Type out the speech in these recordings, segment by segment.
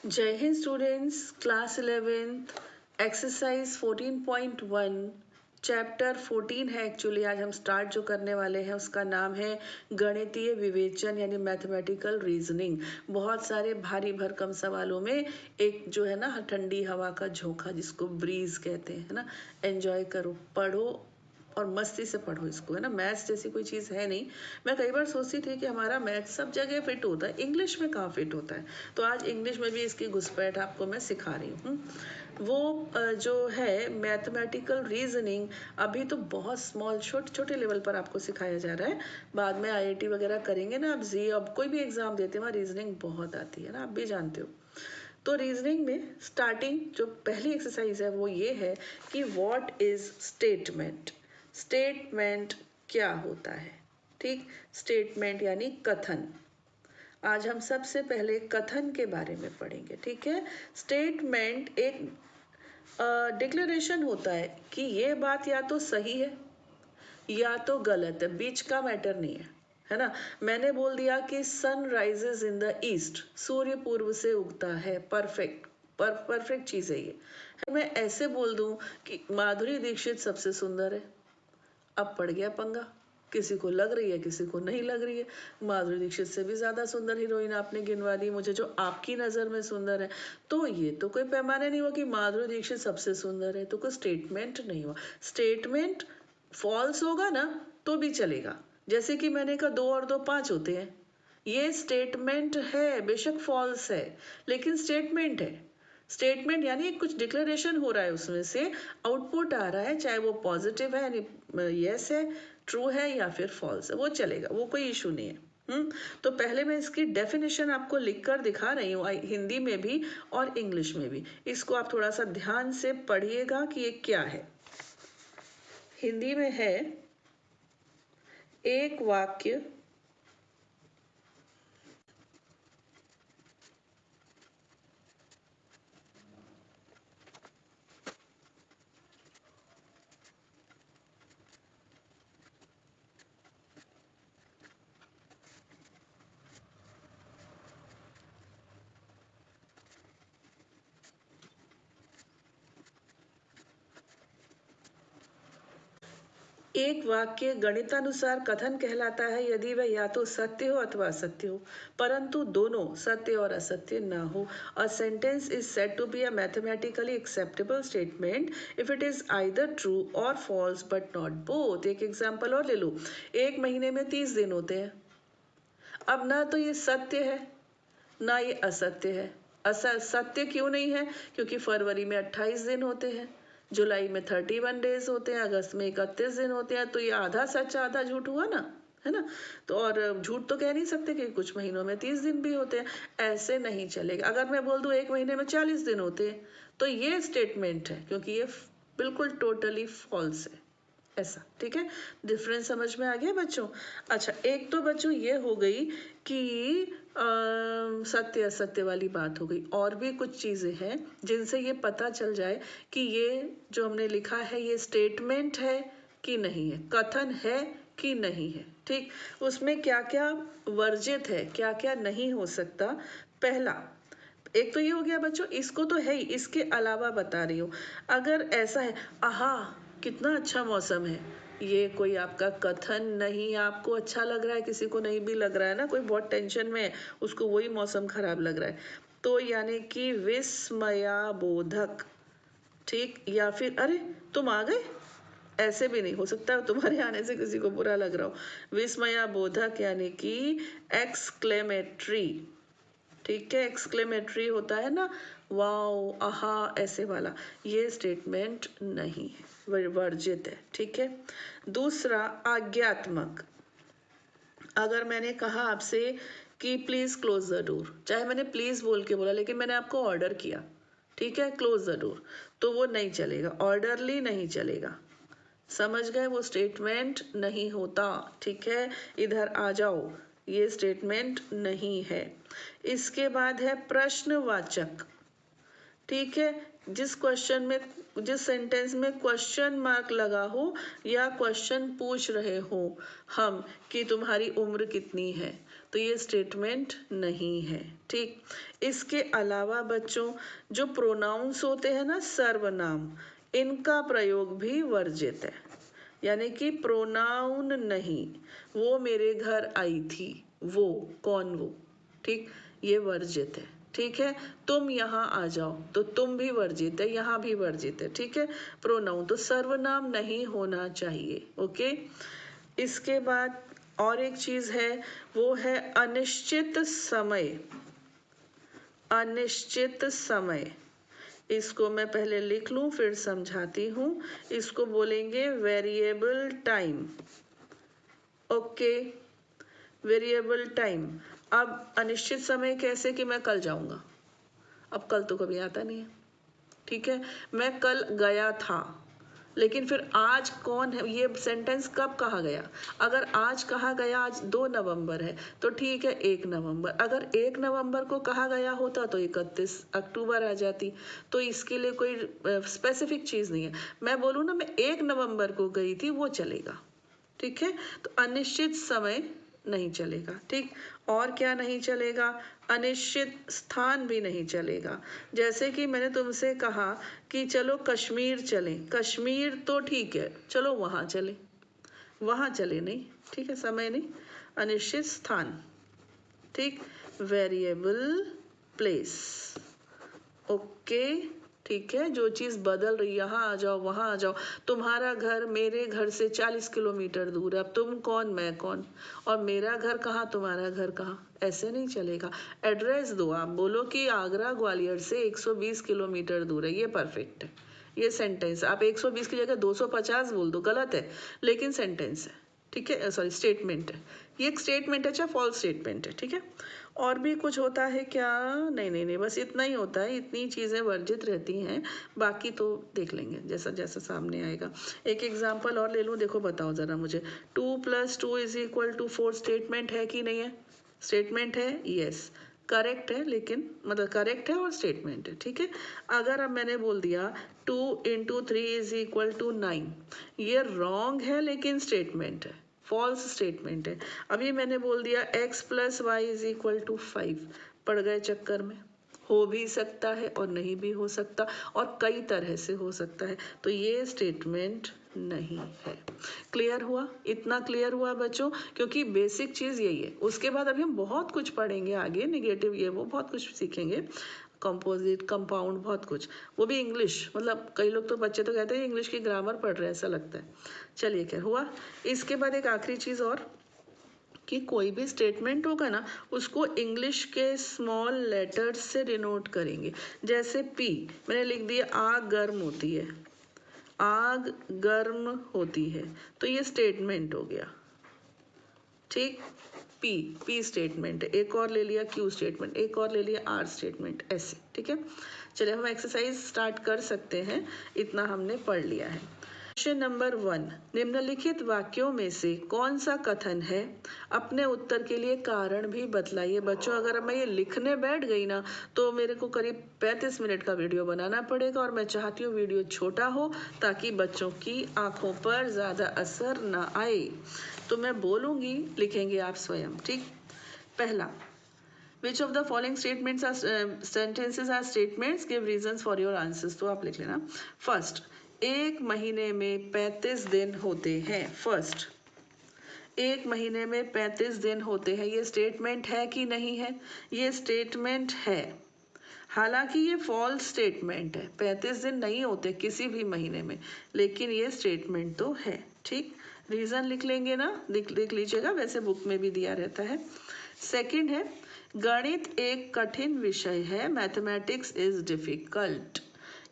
जय Hind students, class 11th exercise 14.1 chapter 14 है। Actually आज हम स्टार्ट जो करने वाले हैं उसका नाम है गणितीय विवेचन यानी मैथमेटिकल रीजनिंग। बहुत सारे भारी भरकम सवालों में एक जो है ना ठंडी हवा का झोंका जिसको ब्रीज कहते हैं, है ना। एंजॉय करो, पढ़ो और मस्ती से पढ़ो इसको, है ना। मैथ्स जैसी कोई चीज़ है नहीं। मैं कई बार सोचती थी कि हमारा मैथ्स सब जगह फिट होता है, इंग्लिश में कहाँ फिट होता है। तो आज इंग्लिश में भी इसकी घुसपैठ आपको मैं सिखा रही हूँ। वो जो है मैथमेटिकल रीजनिंग अभी तो बहुत स्मॉल छोटे छोटे लेवल पर आपको सिखाया जा रहा है। बाद में आईआईटी वगैरह करेंगे ना, आप जी अब कोई भी एग्जाम देते हैं वहाँ रीजनिंग बहुत आती है ना, आप भी जानते हो। तो रीजनिंग में स्टार्टिंग जो पहली एक्सरसाइज है वो ये है कि व्हाट इज स्टेटमेंट। स्टेटमेंट क्या होता है, ठीक। स्टेटमेंट यानी कथन। आज हम सबसे पहले कथन के बारे में पढ़ेंगे, ठीक है। स्टेटमेंट एक डिक्लेरेशन होता है कि ये बात या तो सही है या तो गलत है, बीच का मैटर नहीं है ना। मैंने बोल दिया कि sun rises in the east, सूर्य पूर्व से उगता है, परफेक्ट परफेक्ट चीज़ है ये। मैं ऐसे बोल दूं कि माधुरी दीक्षित सबसे सुंदर है, अब पड़ गया पंगा। किसी को लग रही है, किसी को नहीं लग रही है। माधुरी दीक्षित से भी ज़्यादा सुंदर हीरोइन आपने गिनवा दी मुझे जो आपकी नज़र में सुंदर है। तो ये तो कोई पैमाने नहीं हुआ कि माधुरी दीक्षित सबसे सुंदर है, तो कोई स्टेटमेंट नहीं हुआ। स्टेटमेंट फॉल्स होगा ना तो भी चलेगा। जैसे कि मैंने कहा 2 और 2 5 होते हैं, ये स्टेटमेंट है, बेशक फॉल्स है लेकिन स्टेटमेंट है। स्टेटमेंट यानी कुछ डिक्लेरेशन हो रहा है, उसमें से आउटपुट आ रहा है, चाहे वो पॉजिटिव है यानी यस है, ट्रू है या फिर फॉल्स है, वो चलेगा, वो कोई इशू नहीं है। तो पहले मैं इसकी डेफिनेशन आपको लिखकर दिखा रही हूँ, हिंदी में भी और इंग्लिश में भी। इसको आप थोड़ा सा ध्यान से पढ़िएगा कि ये क्या है। हिंदी में है एक वाक्य एक वाक्य गणितानुसार कथन कहलाता है यदि वह या तो सत्य हो अथवा असत्य हो, परंतु दोनों सत्य और असत्य न हो। A sentence is said to be a mathematically acceptable statement if it is either true or false but not both. एक एग्जाम्पल और ले लो, एक महीने में 30 दिन होते हैं। अब ना तो ये सत्य है ना ये असत्य है। सत्य क्यों नहीं है? क्योंकि फरवरी में 28 दिन होते हैं, जुलाई में 31 डेज होते हैं, अगस्त में 31 दिन होते हैं। तो ये आधा सच आधा झूठ हुआ ना, है ना। तो और झूठ तो कह नहीं सकते कि कुछ महीनों में 30 दिन भी होते हैं, ऐसे नहीं चलेगा। अगर मैं बोल दूं एक महीने में 40 दिन होते हैं तो ये स्टेटमेंट है, क्योंकि ये बिल्कुल टोटली फॉल्स है, ऐसा, ठीक है। डिफरेंस समझ में आ गया बच्चों? अच्छा, एक तो बच्चों ये हो गई कि सत्य असत्य वाली बात हो गई। और भी कुछ चीज़ें हैं जिनसे ये पता चल जाए कि ये जो हमने लिखा है ये स्टेटमेंट है कि नहीं है, कथन है कि नहीं है, ठीक। उसमें क्या क्या वर्जित है, क्या क्या नहीं हो सकता। पहला, एक तो ये हो गया बच्चों, इसको तो है ही, इसके अलावा बता रही हूँ। अगर ऐसा है, आहा कितना अच्छा मौसम है, ये कोई आपका कथन नहीं, आपको अच्छा लग रहा है, किसी को नहीं भी लग रहा है ना, कोई बहुत टेंशन में है उसको वही मौसम खराब लग रहा है, तो यानी कि विस्मयाबोधक, ठीक। या फिर अरे तुम आ गए, ऐसे भी नहीं हो सकता तुम्हारे आने से किसी को बुरा लग रहा हो। विस्मयाबोधक यानी कि एक्सक्लेमेटरी, ठीक है। एक्सक्लेमेटरी होता है ना, वाओ आहा ऐसे वाला, ये स्टेटमेंट नहीं है, वर्जित है, ठीक है। दूसरा, आज्ञात्मक। अगर मैंने कहा आपसे कि प्लीज क्लोज द डोर, चाहे मैंने प्लीज बोल के बोला लेकिन मैंने आपको ऑर्डर किया, ठीक है, क्लोज द डोर, तो वो नहीं चलेगा, ऑर्डरली नहीं चलेगा, समझ गए, वो स्टेटमेंट नहीं होता, ठीक है। इधर आ जाओ, ये स्टेटमेंट नहीं है। इसके बाद है प्रश्नवाचक, ठीक है। जिस क्वेश्चन में, जिस सेंटेंस में क्वेश्चन मार्क लगा हो या क्वेश्चन पूछ रहे हो हम कि तुम्हारी उम्र कितनी है, तो ये स्टेटमेंट नहीं है। ठीक, इसके अलावा बच्चों जो प्रोनाउंस होते हैं ना, सर्वनाम, इनका प्रयोग भी वर्जित है। यानी कि प्रोनाउन नहीं, वो मेरे घर आई थी, वो कौन वो, ठीक, ये वर्जित है। ठीक है, तुम यहाँ आ जाओ, तो तुम भी वर्जित है, यहाँ भी वर्जित है। ठीक है, प्रोनाउन तो सर्वनाम नहीं होना चाहिए। ओके, इसके बाद और एक चीज है, वो है अनिश्चित समय। अनिश्चित समय, इसको मैं पहले लिख लूं फिर समझाती हूँ। इसको बोलेंगे variable time. Okay, variable time. अब अनिश्चित समय कैसे कि मैं कल जाऊंगा, अब कल तो कभी आता नहीं है। ठीक है, मैं कल गया था, लेकिन फिर आज कौन है, ये सेंटेंस कब कहा गया? अगर आज कहा गया, आज 2 नवंबर है, तो ठीक है 1 नवंबर। अगर 1 नवंबर को कहा गया होता तो 31 अक्टूबर आ जाती। तो इसके लिए कोई स्पेसिफिक चीज़ नहीं है। मैं बोलूँ ना, मैं 1 नवंबर को गई थी, वो चलेगा। ठीक है, तो अनिश्चित समय नहीं चलेगा। ठीक, और क्या नहीं चलेगा? अनिश्चित स्थान भी नहीं चलेगा। जैसे कि मैंने तुमसे कहा कि चलो कश्मीर चलें, कश्मीर तो ठीक है, चलो वहाँ चलें, वहाँ चले नहीं। ठीक है, समय नहीं, अनिश्चित स्थान। ठीक, वेरिएबल प्लेस। ओके, ठीक है, जो चीज़ बदल रही, यहाँ आ जाओ, वहाँ आ जाओ। तुम्हारा घर मेरे घर से 40 किलोमीटर दूर है, अब तुम कौन मैं कौन, और मेरा घर कहाँ तुम्हारा घर कहाँ, ऐसे नहीं चलेगा। एड्रेस दो, आप बोलो कि आगरा ग्वालियर से 120 किलोमीटर दूर है, ये परफेक्ट है। ये सेंटेंस, आप 120 की जगह 250 बोल दो, गलत है, लेकिन सेंटेंस है। ठीक है, सॉरी स्टेटमेंट है, ये एक स्टेटमेंट है, चाहे फॉल्स स्टेटमेंट है। ठीक है, और भी कुछ होता है क्या? नहीं नहीं नहीं, बस इतना ही होता है, इतनी चीज़ें वर्जित रहती हैं, बाकी तो देख लेंगे जैसा जैसा सामने आएगा। एक एग्जांपल और ले लूँ, देखो बताओ ज़रा मुझे, 2 + 2 = 4 स्टेटमेंट है कि नहीं है? स्टेटमेंट है, यस, करेक्ट है, लेकिन मतलब करेक्ट है और स्टेटमेंट है। ठीक है, अगर अब मैंने बोल दिया 2 × 3 = 9, ये रॉन्ग है लेकिन स्टेटमेंट है, फॉल्स स्टेटमेंट है। अभी मैंने बोल दिया x + y = 5, पड़ गए चक्कर में। हो भी सकता है और नहीं भी हो सकता, और कई तरह से हो सकता है, तो ये स्टेटमेंट नहीं है। क्लियर हुआ? इतना क्लियर हुआ बच्चों, क्योंकि बेसिक चीज़ यही है। उसके बाद अभी हम बहुत कुछ पढ़ेंगे आगे, नेगेटिव ये वो बहुत कुछ सीखेंगे, कंपोजिट, कंपाउंड, बहुत कुछ, वो भी इंग्लिश। मतलब कई लोग तो, बच्चे तो कहते हैं इंग्लिश की ग्रामर पढ़ रहे हैं, ऐसा लगता है। चलिए, क्या हुआ? इसके बाद एक आखिरी चीज़ और, कि कोई भी स्टेटमेंट होगा ना, उसको इंग्लिश के स्मॉल लेटर्स से डिनोट करेंगे। जैसे पी मैंने लिख दिया, आग गर्म होती है, आग गर्म होती है, तो ये स्टेटमेंट हो गया। ठीक, पी स्टेटमेंट है। एक और ले लिया क्यू स्टेटमेंट, एक और ले लिया आर स्टेटमेंट, ऐसे। ठीक है, चलिए हम एक्सरसाइज स्टार्ट कर सकते हैं, इतना हमने पढ़ लिया है। क्वेश्चन नंबर 1, निम्नलिखित वाक्यों में से कौन सा कथन है? अपने उत्तर के लिए कारण भी बतलाइए। बच्चों, अगर मैं ये लिखने बैठ गई ना, तो मेरे को करीब 35 मिनट का वीडियो बनाना पड़ेगा, और मैं चाहती हूँ वीडियो छोटा हो, ताकि बच्चों की आंखों पर ज़्यादा असर ना आए। तो मैं बोलूँगी, लिखेंगे आप स्वयं। ठीक, पहला, Which of the following statements are sentences are statements? Give reasons for your answers. तो आप लिख लेना। फर्स्ट, एक महीने में 35 दिन होते हैं। फर्स्ट, एक महीने में 35 दिन होते हैं, ये स्टेटमेंट है कि नहीं है? ये स्टेटमेंट है, हालांकि ये फॉल्स स्टेटमेंट है। 35 दिन नहीं होते किसी भी महीने में, लेकिन ये स्टेटमेंट तो है। ठीक, रीज़न लिख लेंगे ना, लिख लीजिएगा, वैसे बुक में भी दिया रहता है। सेकंड है, गणित एक कठिन विषय है, मैथमेटिक्स इज डिफिकल्ट।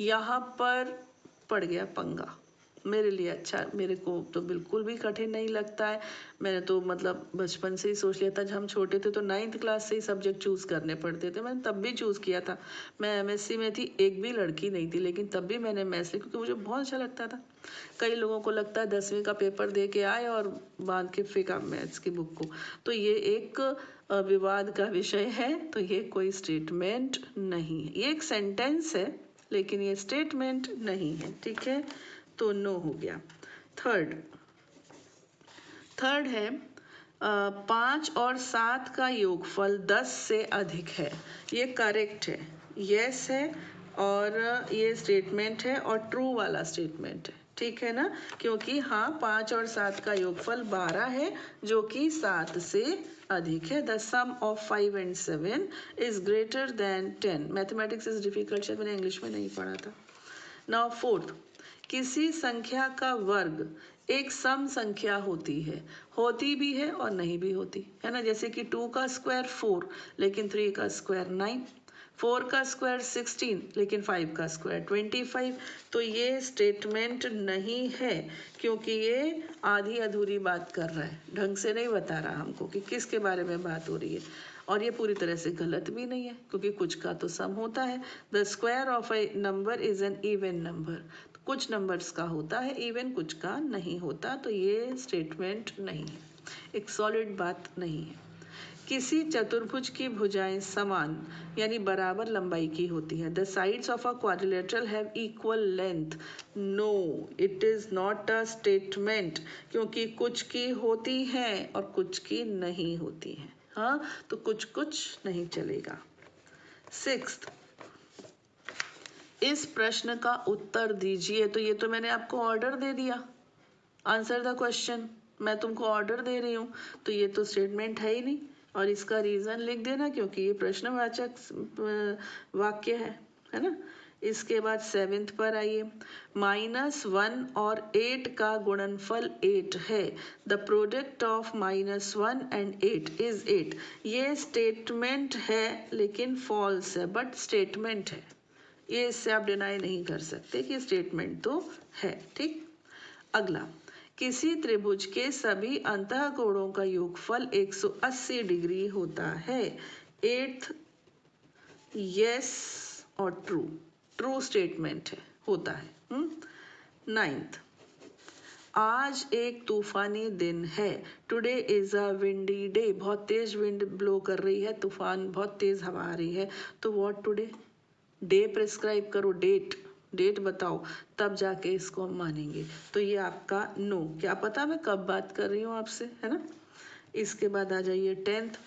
यहाँ पर पड़ गया पंगा मेरे लिए। अच्छा, मेरे को तो बिल्कुल भी कठिन नहीं लगता है। मैंने तो मतलब बचपन से ही सोच लिया था, जब हम छोटे थे तो 9th क्लास से ही सब्जेक्ट चूज़ करने पड़ते थे, मैंने तब भी चूज़ किया था। मैं MSc में थी, एक भी लड़की नहीं थी, लेकिन तब भी मैंने मैथ्स लिया, क्योंकि मुझे बहुत अच्छा लगता था। कई लोगों को लगता है 10वीं का पेपर दे के आए और बांध के फेंका मैथ्स की बुक को, तो ये एक विवाद का विषय है। तो ये कोई स्टेटमेंट नहीं है, ये एक सेंटेंस है, लेकिन ये स्टेटमेंट नहीं है। ठीक है, तो नो हो गया। थर्ड है, 5 और 7 का योगफल 10 से अधिक है, ये करेक्ट है, यस है, और ये स्टेटमेंट है और ट्रू वाला स्टेटमेंट है, ठीक है ना, क्योंकि हाँ 5 और 7 का योगफल 12 है जो कि 7 से अधिक है। The sum of 5 and 7 is greater than 10। Mathematics is difficult, शायद मैंने इंग्लिश में नहीं पढ़ा था। नाउ फोर्थ, किसी संख्या का वर्ग एक सम संख्या होती भी है और नहीं भी होती है ना, जैसे कि 2 का स्क्वायर 4 लेकिन 3 का स्क्वायर 9, 4 का स्क्वायर 16 लेकिन 5 का स्क्वायर 25। तो ये स्टेटमेंट नहीं है क्योंकि ये आधी अधूरी बात कर रहा है, ढंग से नहीं बता रहा हमको कि किसके बारे में बात हो रही है, और ये पूरी तरह से गलत भी नहीं है क्योंकि कुछ का तो सम होता है। The square of A number is an even number, कुछ नंबर्स का होता है इवन, कुछ का नहीं होता, तो ये स्टेटमेंट नहीं है, एक सॉलिड बात नहीं है। किसी चतुर्भुज की भुजाएं समान यानी बराबर लंबाई की होती हैं। The sides of a quadrilateral have equal length. No, it is not a statement, क्योंकि कुछ की होती हैं और कुछ की नहीं होती हैं। हाँ, तो कुछ कुछ नहीं चलेगा। सिक्स्थ, इस प्रश्न का उत्तर दीजिए। तो ये तो मैंने आपको ऑर्डर दे दिया, आंसर द क्वेश्चन, मैं तुमको ऑर्डर दे रही हूँ, तो ये तो स्टेटमेंट है ही नहीं, और इसका रीजन लिख देना क्योंकि ये प्रश्नवाचक वाक्य है ना। इसके बाद 7th पर आइए, -1 और 8 का गुणनफल 8 है। The product of -1 and 8 is 8। ये स्टेटमेंट है लेकिन फॉल्स है, बट स्टेटमेंट है, ये इससे आप डिनाई नहीं कर सकते कि स्टेटमेंट तो है, ठीक। अगला, किसी त्रिभुज के सभी अंतःकोणों का योगफल 180 डिग्री होता है। 8th, यस और ट्रू, ट्रू स्टेटमेंट है, होता है। 9th, आज एक तूफानी दिन है। Today is a windy day, बहुत तेज विंड ब्लो कर रही है, तूफान, बहुत तेज हवा आ रही है, तो व्हाट टुडे, डे प्रिस्क्राइब करो, डेट बताओ, तब जाके इसको हम मानेंगे। तो ये आपका नो, क्या पता मैं कब बात कर रही हूँ आपसे, है ना। इसके बाद आ जाइए 10th,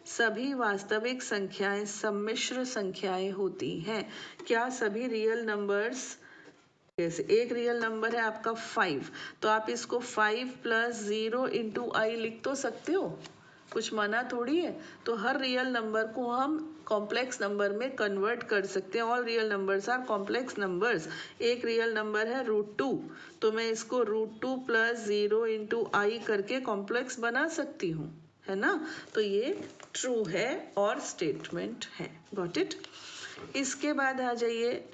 सभी वास्तविक संख्याएं सम्मिश्र संख्याएं होती हैं। क्या सभी रियल नंबर्स, जैसे एक रियल नंबर है आपका 5, तो आप इसको 5 + 0 × I लिख तो सकते हो, कुछ मना थोड़ी है। तो हर रियल नंबर को हम कॉम्प्लेक्स नंबर में कन्वर्ट कर सकते हैं। All real numbers are complex numbers. एक रियल नंबर है √2, तो मैं इसको √2 + 0 × I करके कॉम्प्लेक्स बना सकती हूँ, है ना। तो ये ट्रू है और स्टेटमेंट है, गॉट इट। इसके बाद आ जाइए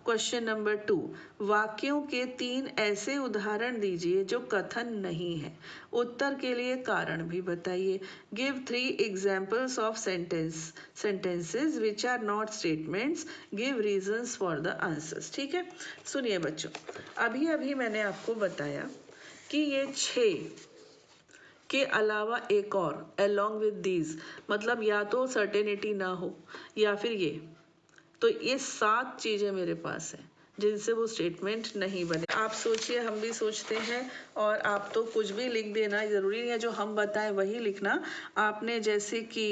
क्वेश्चन नंबर 2, वाक्यों के 3 ऐसे उदाहरण दीजिए जो कथन नहीं है। उत्तर के लिए कारण भी बताइए। Give 3 examples of sentences which are not statements, give reasons for the answers. ठीक है, सुनिए बच्चों, अभी अभी मैंने आपको बताया कि ये 6 के अलावा एक और, along with these, मतलब या तो सर्टेनिटी ना हो या फिर ये, तो ये 7 चीज़ें मेरे पास हैं जिनसे वो स्टेटमेंट नहीं बने। आप सोचिए, हम भी सोचते हैं, और आप तो कुछ भी लिख देना, ज़रूरी नहीं है जो हम बताएं वही लिखना। आपने जैसे कि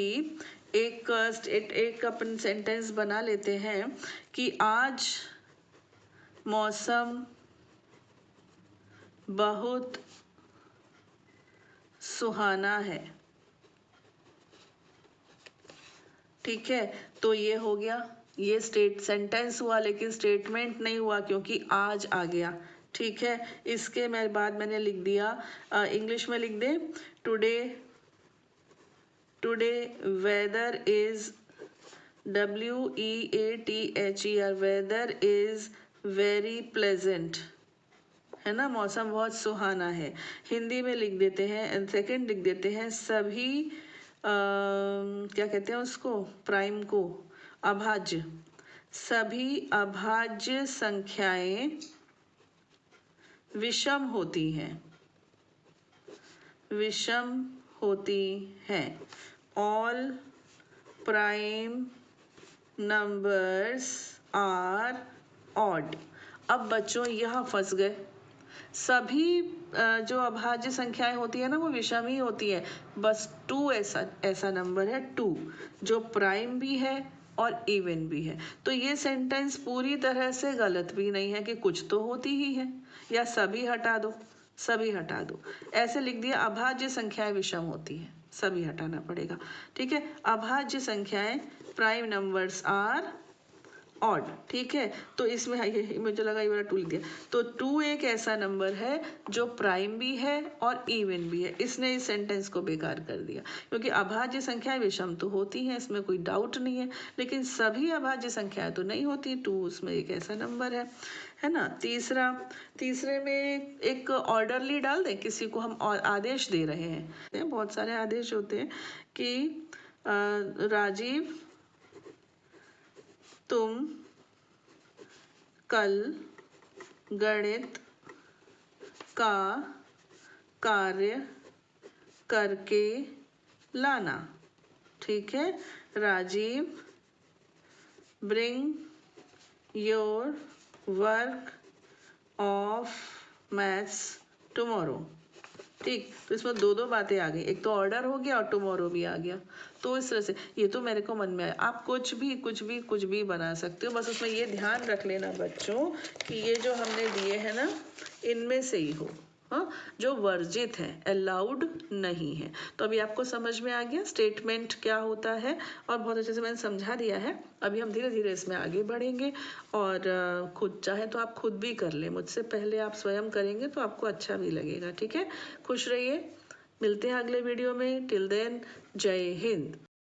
एक अपन सेंटेंस बना लेते हैं कि आज मौसम बहुत सुहाना है, ठीक है, तो ये हो गया, ये सेंटेंस हुआ लेकिन स्टेटमेंट नहीं हुआ क्योंकि आज आ गया, ठीक है। इसके बाद मैंने लिख दिया, इंग्लिश में लिख दे, today weather is WEATHER, weather is very pleasant, है ना, मौसम बहुत सुहाना है। हिंदी में लिख देते हैं, एंड सेकंड लिख देते हैं, सभी क्या कहते हैं उसको, प्राइम को, अभाज्य, सभी अभाज्य संख्याएं विषम होती हैं, all prime numbers are odd. अब बच्चों यहाँ फंस गए, सभी जो अभाज्य संख्याएं होती है ना वो विषम ही होती है, बस 2 ऐसा नंबर है 2 जो प्राइम भी है और इवन भी है। तो ये सेंटेंस पूरी तरह से गलत भी नहीं है कि कुछ तो होती ही है, या सभी हटा दो, सभी हटा दो, ऐसे लिख दिया अभाज्य संख्याएं विषम होती है, सभी हटाना पड़ेगा। ठीक है, अभाज्य संख्याएं प्राइम नंबर्स आर ऑड। ठीक है, तो इसमें ये मुझे लगा ये वाला टू लिख दिया, तो 2 एक ऐसा नंबर है जो प्राइम भी है और इवन भी है। इसने इस सेंटेंस को बेकार कर दिया, क्योंकि अभाज्य संख्याएं विषम तो होती हैं, इसमें कोई डाउट नहीं है, लेकिन सभी अभाज्य संख्याएं तो नहीं होती। 2 उसमें एक ऐसा नंबर है ना। तीसरे में एक ऑर्डरली डाल दें, किसी को हम आदेश दे रहे हैं, बहुत सारे आदेश होते हैं कि राजीव तुम कल गणित का कार्य करके लाना। ठीक है, Rajiv bring your work of maths tomorrow. ठीक, तो इसमें दो बातें आ गई, एक तो ऑर्डर हो गया और टुमारो भी आ गया। तो इस तरह से ये तो मेरे को मन में आया, आप कुछ भी बना सकते हो, बस उसमें ये ध्यान रख लेना बच्चों कि ये जो हमने दिए हैं ना इनमें से ही हो, हाँ, जो वर्जित है, अलाउड नहीं है। तो अभी आपको समझ में आ गया स्टेटमेंट क्या होता है, और बहुत अच्छे से मैंने समझा दिया है। अभी हम धीरे धीरे इसमें आगे बढ़ेंगे, और खुद चाहे तो आप खुद भी कर लें, मुझसे पहले आप स्वयं करेंगे तो आपको अच्छा भी लगेगा। ठीक है, खुश रहिए, मिलते हैं अगले वीडियो में। टिल देन, जय हिंद।